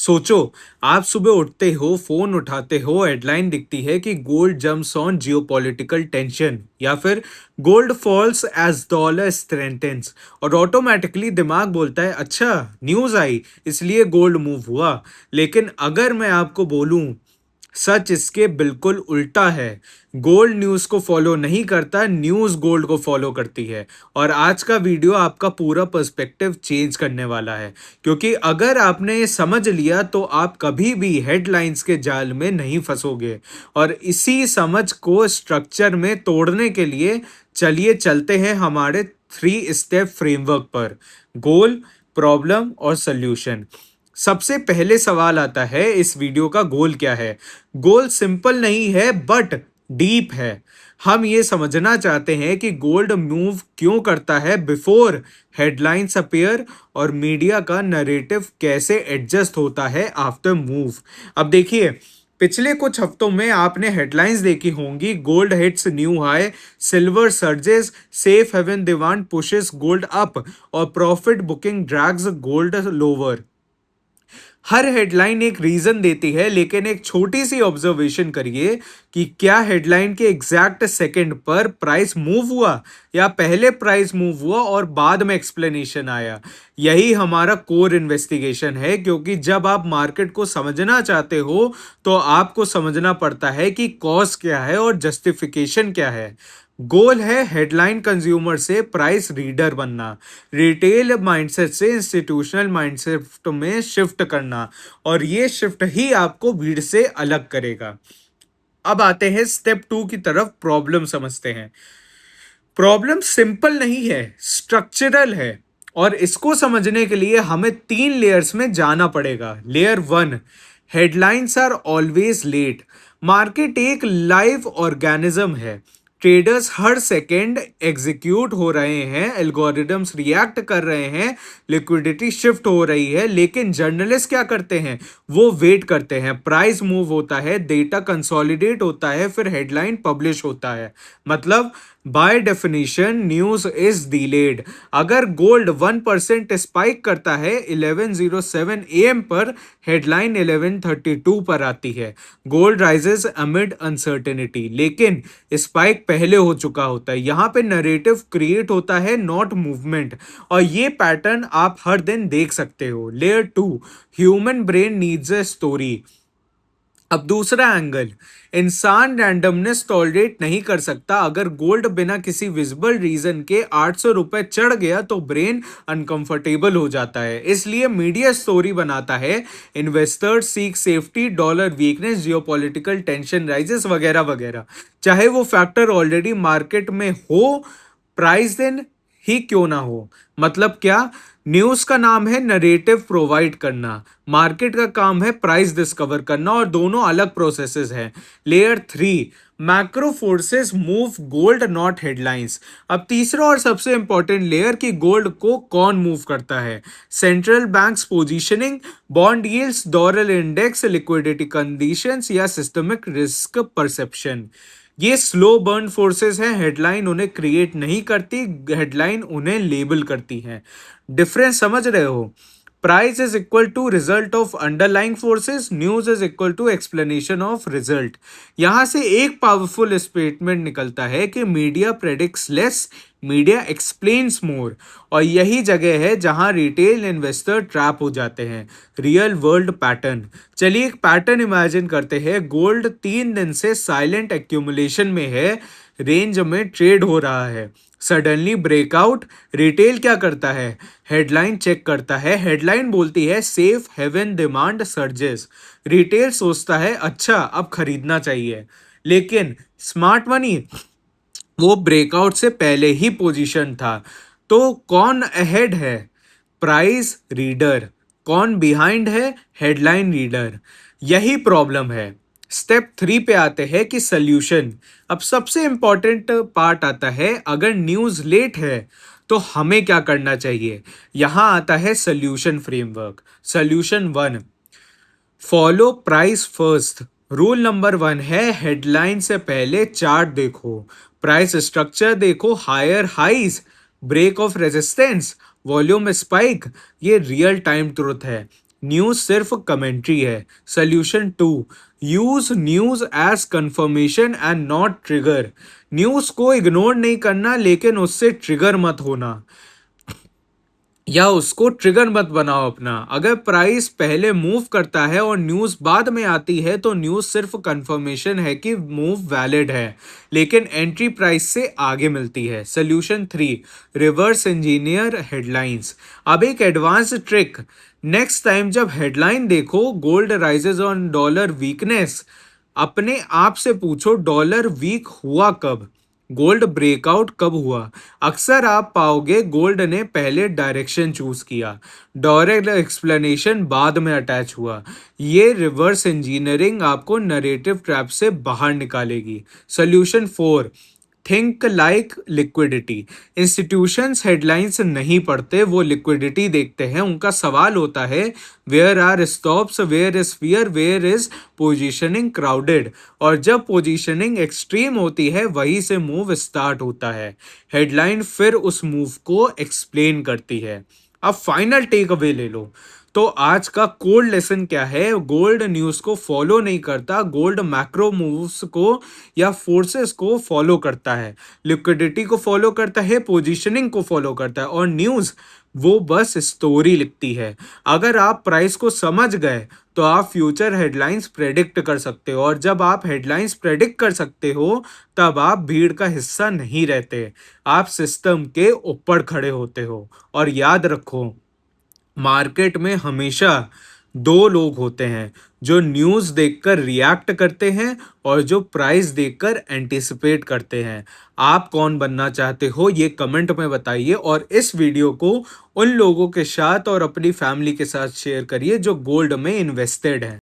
सोचो, आप सुबह उठते हो, फोन उठाते हो, हेडलाइन दिखती है कि gold jumps on geopolitical tension या फिर gold falls as dollar strengthens और ऑटोमेटिकली दिमाग बोलता है अच्छा न्यूज़ आई इसलिए गोल्ड मूव हुआ। लेकिन अगर मैं आपको बोलूं सच इसके बिल्कुल उल्टा है। गोल्ड न्यूज़ को फॉलो नहीं करता, न्यूज़ गोल्ड को फॉलो करती है। और आज का वीडियो आपका पूरा पर्सपेक्टिव चेंज करने वाला है, क्योंकि अगर आपने ये समझ लिया तो आप कभी भी हेडलाइंस के जाल में नहीं फंसोगे। और इसी समझ को स्ट्रक्चर में तोड़ने के लिए चलिए चलते हैं हमारे 3 स्टेप फ्रेमवर्क पर। गोल, प्रॉब्लम और सल्यूशन। सबसे पहले सवाल आता है इस वीडियो का गोल क्या है। गोल सिंपल नहीं है बट डीप है। हम ये समझना चाहते हैं कि गोल्ड मूव क्यों करता है बिफोर हेडलाइंस अपीयर और मीडिया का नैरेटिव कैसे एडजस्ट होता है आफ्टर मूव। अब देखिए, पिछले कुछ हफ्तों में आपने हेडलाइंस देखी होंगी, gold hits new high, silver surges, safe haven demand pushes gold up और profit booking drags gold lower. हर हेडलाइन एक रीजन देती है, लेकिन एक छोटी सी ऑब्जर्वेशन करिए कि क्या हेडलाइन के एग्जैक्ट सेकंड पर प्राइस मूव हुआ या पहले प्राइस मूव हुआ और बाद में एक्सप्लेनेशन आया। यही हमारा कोर इन्वेस्टिगेशन है, क्योंकि जब आप मार्केट को समझना चाहते हो तो आपको समझना पड़ता है कि कॉज क्या है और जस्टिफिकेशन क्या है। गोल है हेडलाइन कंज्यूमर से प्राइस रीडर बनना, रिटेल माइंडसेट से इंस्टीट्यूशनल माइंडसेट में शिफ्ट करना, और ये शिफ्ट ही आपको भीड़ से अलग करेगा। अब आते हैं स्टेप 2 की तरफ, प्रॉब्लम समझते हैं। प्रॉब्लम सिंपल नहीं है, स्ट्रक्चरल है। और इसको समझने के लिए हमें 3 लेयर्स में जाना पड़ेगा। Layer 1, headlines are always late. Market एक लाइव ऑर्गेनिज्म है। ट्रेडर्स हर सेकेंड एग्जीक्यूट हो रहे हैं, एल्गोरिदम्स रिएक्ट कर रहे हैं, लिक्विडिटी शिफ्ट हो रही है, लेकिन जर्नलिस्ट क्या करते हैं? वो वेट करते हैं। प्राइस मूव होता है, डेटा कंसोलिडेट होता है, फिर हेडलाइन पब्लिश होता है। मतलब by definition news is delayed. अगर गोल्ड 1% स्पाइक करता है 11:07 AM पर, हेडलाइन 11:32 पर आती है। गोल्ड राइजेस अमिड अनसर्टेनिटी, लेकिन स्पाइक पहले हो चुका होता है। यहां पे नरेटिव क्रिएट होता है, नॉट मूवमेंट। और ये पैटर्न आप हर दिन देख सकते हो। Layer 2, human brain needs a story. अब दूसरा एंगल, इंसान रैंडमनेस टॉलरेट नहीं कर सकता। अगर गोल्ड बिना किसी विजिबल रीजन के 800 रुपए चढ़ गया तो ब्रेन अनकंफर्टेबल हो जाता है, इसलिए मीडिया स्टोरी बनाता है। Investors seek safety, dollar weakness, geopolitical tension rises वगैरह वगैरह। चाहे वो फैक्टर ऑलरेडी मार्केट में हो, प्राइस दिन ही क्यों ना हो। मतलब क्या? न्यूज का नाम है नरेटिव प्रोवाइड करना, मार्केट का काम है प्राइस डिस्कवर करना, और दोनों अलग प्रोसेसेस हैं। Layer 3, macro forces move gold not headlines. अब तीसरा और सबसे इंपॉर्टेंट लेयर कि गोल्ड को कौन मूव करता है। Central banks positioning, bond yields, dollar index, liquidity conditions या सिस्टमिक रिस्क परसेप्शन। ये स्लो बर्न फोर्सेस हैं। हेडलाइन उन्हें क्रिएट नहीं करती, हेडलाइन उन्हें लेबल करती है। डिफरेंस समझ रहे हो? Price is equal to result of underlying forces, news is equal to explanation of result. यहां से एक पावरफुल स्टेटमेंट निकलता है कि media predicts less, media explains more. और यही जगह है जहां रिटेल इन्वेस्टर ट्रैप हो जाते हैं। Real world pattern. चलिए एक पैटर्न इमेजिन करते हैं। गोल्ड 3 दिन से साइलेंट एक्यूमुलेशन में है, रेंज में ट्रेड हो रहा है। Suddenly breakout. रिटेल क्या करता है? हेडलाइन चेक करता है। हेडलाइन बोलती है safe haven demand surges. Retail सोचता है अच्छा अब खरीदना चाहिए। लेकिन स्मार्ट मनी, वो ब्रेकआउट से पहले ही पोजीशन था। तो कौन अहेड है? Price reader. कौन बिहाइंड है? Headline reader. यही प्रॉब्लम है। स्टेप 3 पे आते हैं कि सल्यूशन। अब सबसे इंपॉर्टेंट पार्ट आता है, अगर न्यूज लेट है तो हमें क्या करना चाहिए। यहां आता है solution framework. Solution 1, follow price first. Rule number 1 है हेडलाइन से पहले चार्ट देखो, प्राइस स्ट्रक्चर देखो, higher highs, break of resistance, volume spike. ये रियल टाइम ट्रुथ है। न्यूज़ सिर्फ कमेंट्री है। Solution 2, use news as confirmation and not trigger. News को इग्नोर नहीं करना, लेकिन उससे ट्रिगर मत होना या उसको ट्रिगर मत बनाओ अपना। अगर प्राइस पहले मूव करता है और न्यूज़ बाद में आती है तो न्यूज़ सिर्फ कंफर्मेशन है कि मूव वैलिड है, लेकिन एंट्री प्राइस से आगे मिलती है। Solution 3, reverse engineer headlines. अब एक एडवांस ट्रिक, नेक्स्ट टाइम जब हेडलाइन देखो gold rises on dollar weakness, अपने आप से पूछो डॉलर वीक हुआ कब, गोल्ड ब्रेकआउट कब हुआ। अक्सर आप पाओगे गोल्ड ने पहले डायरेक्शन चूज किया, डायरेक्ट एक्सप्लेनेशन बाद में अटैच हुआ। ये रिवर्स इंजीनियरिंग आपको नरेटिव ट्रैप से बाहर निकालेगी। Solution 4, think like liquidity. Institutions headlines नहीं पढ़ते, वो लिक्विडिटी देखते हैं। उनका सवाल होता है where are stops, where is fear, where is positioning crowded. और जब पोजीशनिंग एक्सट्रीम होती है वहीं से मूव स्टार्ट होता है। हेडलाइन फिर उस मूव को एक्सप्लेन करती है। अब फाइनल टेक अवे ले लो। तो आज का कोड लेसन क्या है? गोल्ड न्यूज़ को फॉलो नहीं करता, गोल्ड मैक्रो मूव्स को या फोर्सेस को फॉलो करता है, लिक्विडिटी को फॉलो करता है, पोजीशनिंग को फॉलो करता है, और न्यूज़ वो बस स्टोरी लिखती है। अगर आप प्राइस को समझ गए तो आप फ्यूचर हेडलाइंस प्रेडिक्ट कर सकते हो, और जब आप हेडलाइंस प्रेडिक्ट कर सकते हो तब आप भीड़ का हिस्सा नहीं रहते, आप सिस्टम के ऊपर खड़े होते हो। और याद रखो, मार्केट में हमेशा दो लोग होते हैं, जो न्यूज़ देखकर रिएक्ट करते हैं और जो प्राइस देखकर एंटिसिपेट करते हैं। आप कौन बनना चाहते हो ये कमेंट में बताइए, और इस वीडियो को उन लोगों के साथ और अपनी फैमिली के साथ शेयर करिए जो गोल्ड में इन्वेस्टेड हैं।